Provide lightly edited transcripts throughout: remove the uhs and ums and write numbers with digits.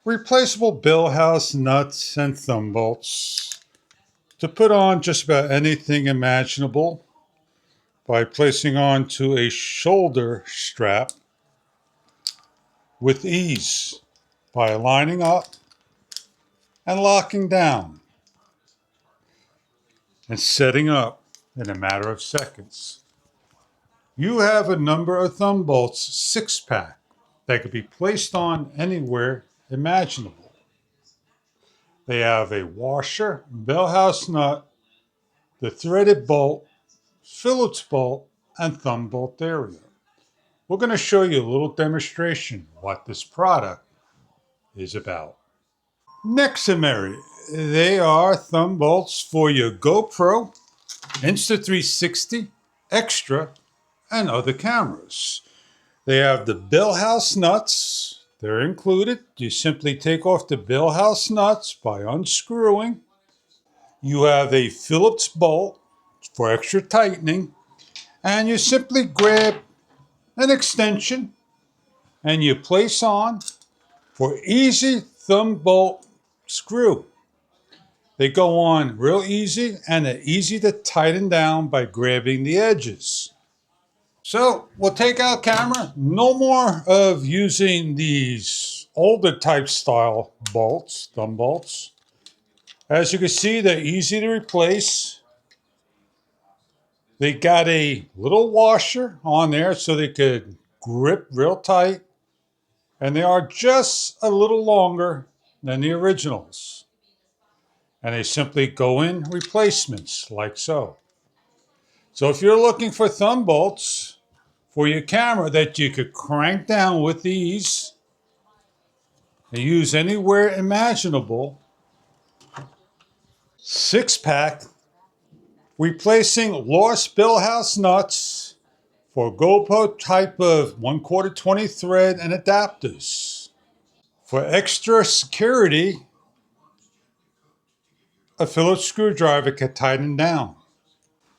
Replaceable bill house nuts and thumb bolts to put on just about anything imaginable by placing onto a shoulder strap with ease by lining up and locking down and setting up in a matter of seconds. You have a number of thumb bolts, 6-pack, that could be placed on anywhere imaginable. They have a washer, bell house nut, the threaded bolt, Phillips bolt, and thumb bolt area. We're going to show you a little demonstration what this product is about. NexAmeri, they are thumb bolts for your GoPro, Insta360, Extra, and other cameras. They have the bill house nuts. They're included. You simply take off the bill house nuts by unscrewing. You have a Phillips bolt for extra tightening. And you simply grab an extension and you place on for easy thumb bolt screw. They go on real easy and they're easy to tighten down by grabbing the edges. So we'll take our camera. No more of using these older type style bolts, thumb bolts. As you can see, they're easy to replace. They got a little washer on there so they could grip real tight. And they are just a little longer than the originals. And they simply go in replacements like so. So if you're looking for thumb bolts for your camera that you could crank down with ease and use anywhere imaginable, 6-pack, replacing lost bill house nuts for GoPro type of 1/4 20 thread and adapters. For extra security, a Phillips screwdriver can tighten down.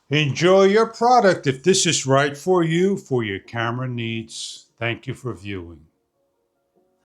Enjoy your product if this is right for you for your camera needs. Thank you for viewing.